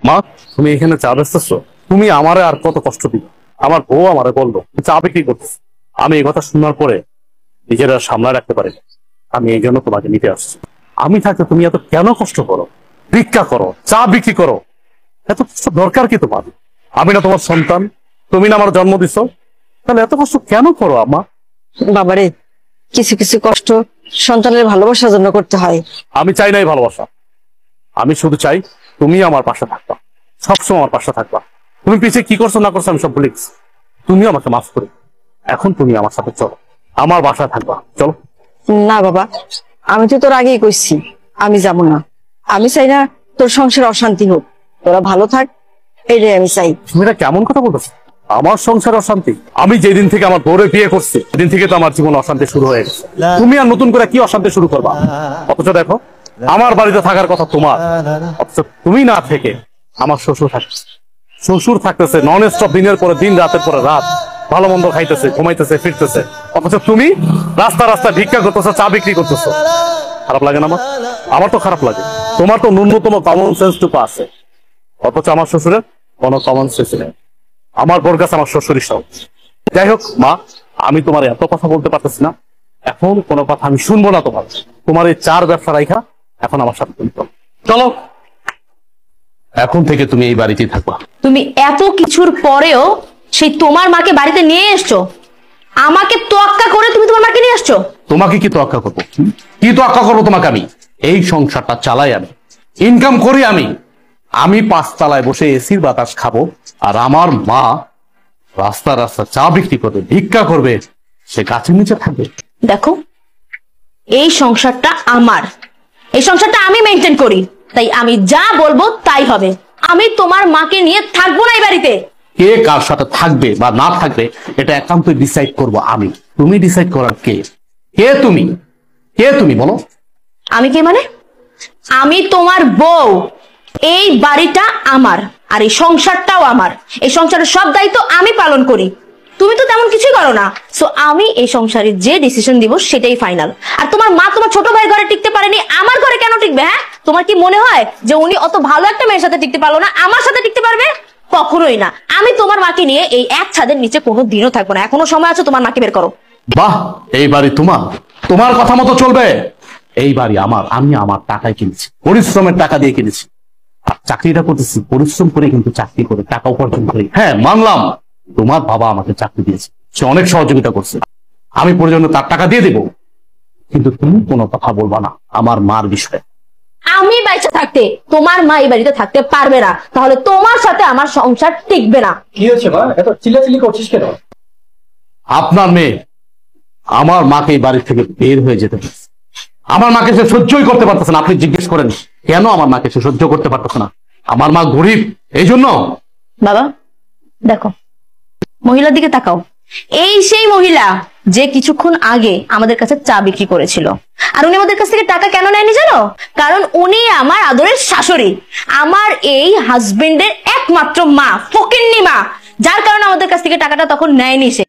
মা, তুমি এখানে চা বেচতেছো? তুমি আমারে আর কত কষ্ট দিবে? আমার বউ আমারে বললো চা বিক্রি করতেছ। আমি এই কথা শোনার পরে নিজেরা সামলায় রাখতে পারি না। আমি এই জন্য তোমাকে নিতে আসছি। আমি থাকতে তুমি এত কেন কষ্ট করো? ভিক্ষা করো, চা বিক্রি করো, এত কষ্ট দরকার কি তোমার? আমি না তোমার সন্তান? তুমি না আমার জন্ম দিছো? তাহলে এত কষ্ট কেন করো আম্মা? বাবারে, কিছু কিছু কষ্ট সন্তানের ভালোবাসার জন্য করতে হয়। আমি চাই নাই ভালোবাসা, আমি শুধু চাই তুমি আমার পাশে থাকবা, সবসময় আমার পাশে থাকবা। তুমি পিছিয়ে কি করছো না করছো আমি সব ভুলে গেছি। তুমি আমাকে মাফ করে এখন তুমি আমার সাথে চলো, আমার বাসায় থাকবা, চলো। না বাবা, আমি তো তোর আগেই কইছি আমি যাব না। আমি চাই না তোর সংসার অশান্তি হোক, তোরা ভালো থাক, এটাই আমি চাই। তুমি এটা কেমন কথা বলতেছো? আমার সংসার অশান্তি? আমি যেদিন থেকে আমার বউরে বিয়ে করছি সেদিন থেকে তো আমার জীবন অশান্তি শুরু হয়ে গেছে। তুমি আর নতুন করে কি অশান্তি শুরু করবা? অথচ দেখো, আমার বাড়িতে থাকার কথা তোমার, অথচ তুমি না থেকে আমার শ্বশুর থাকছে। শ্বশুর থাকতেছে নন স্টপ, দিনের পরে দিন, রাতের পরে রাত, ভালো মন্দ খাইতেছে, ঘুমাইতেছে, ফিরতেছে। অথচ তুমি রাস্তা রাস্তা ভিক্ষা করতেছো, চা বিক্রি করতেছো। খারাপ লাগে না আমার? আমার তো খারাপ লাগে। তোমার তো ন্যূনতম কমন সেন্সটুকু আছে, অথচ আমার শ্বশুরের কোনো কমন সেন্স নেই। আমার বোর কাছে আমার শ্বশুরই সব। যাই হোক মা, আমি তোমার এত কথা বলতে পারতেছি না, এখন কোনো কথা আমি শুনবো না তোমার। তোমার এই চার ব্যবসা রাইখা এখন আমার সাথে চলো। এখন থেকে তুমি এই বাড়িতেই থাকবা। তুমি এত কিছুর পরেও সেই তোমার মাকে বাড়িতে নিয়ে এসছো, আমাকে তোয়াক্কা করে তুমি তোমার মাকে নিয়ে আসছো। তোমাকে কি তোয়াক্কা করবো? কি তোয়াক্কা করবো তোমাকে? আমি এই সংসারটা চালাই, আমি ইনকাম করি। আমি 5 তলায় বসে এসির বাতাস খাবো, আর আমার মা রাস্তা রাস্তা চা বিক্রি করবে, ভিক্ষা করবে, সে গাছের নিচে থাকবে। দেখো, এই সংসারটা আমার, এই সংসারটা আমি মেনটেন করি, তাই আমি যা বলবো তাই হবে। আমি তোমার মাকে নিয়ে থাকবো না এই বাড়িতে। কে কার সাথে থাকবে বা না থাকবে এটা একান্তই ডিসাইড করব আমি। তুমি ডিসাইড করার কে? কে তুমি? কে তুমি বলো? আমি কে মানে? আমি তোমার বউ। এই বাড়িটা আমার, আর এই সংসারটাও আমার। এই সংসারের সব দায়িত্ব আমি পালন করি, তুমি তো তেমন কিছুই করো না। সো আমি এই সংসারে যে ডিসিশন দিব সেটাই ফাইনাল। আর তোমার মা তোমার ছোট ভাইয়ের ঘরে টিকতে পারেনি, আমার ঘরে কেন টিকবে? হ্যাঁ, তোমার কি মনে হয় যে উনি অত ভালো একটা মেয়ের সাথে টিকতে পারলো না, আমার সাথে টিকতে পারবে? কখনোই না। আমি তোমার মাকে নিয়ে এই এক ছাদের নিচে কোনো দিনও থাকবো না। এখনো সময় আছে, তোমার মাকে বের করো। বাহ, এই বাড়ি তোমার, তোমার কথা মতো চলবে। এই বাড়ি আমার, আমি আমার টাকায় কিনেছি, পরিশ্রমের টাকা দিয়ে কিনেছি। আর চাকরিটা করতেছি পরিশ্রম করে, কিন্তু চাকরি করে টাকা উপার্জন করি। হ্যাঁ মানলাম, তোমার বাবা আমাকে চাকরি দিয়েছে, সে অনেক সহযোগিতা করছে, আমি প্রয়োজনে তার টাকা দিয়ে দেবো। কিন্তু তুমি কোনো কথা বলবা না আমার মার বিষয়ে। আমি বাইচা থাকতে তোমার মা এই বাড়িতে থাকতে পারবে না, তাহলে তোমার সাথে আমার সংসার টিকবে না। কি হচ্ছে মা, এত চিল্লাচিল্লি করছিস কেন? আপনার মেয়ে আমার মাকে এই বাড়ি থেকে বের হয়ে যেতে বলছে। আমার মাকে সে সহ্যই করতে পারতেছে না। আপনি জিজ্ঞেস করেন কেন আমার মাকে সে সহ্য করতে পারতেছে না? আমার মা গরিব, এই জন্য। বাবা দেখো, মহিলার দিকে তাকাও। এই সেই মহিলা যে কিছুক্ষণ আগে আমাদের কাছে চা বিক্রি করেছিল। আর উনি আমাদের কাছ থেকে টাকা কেন নেয়নি জানো? কারণ উনি আমার আদরের শাশুড়ি, আমার এই হাজবেন্ডের একমাত্র মা, ফকিন্নি মা, যার কারণে আমাদের কাছ থেকে টাকাটা তখন নেয়নি সে।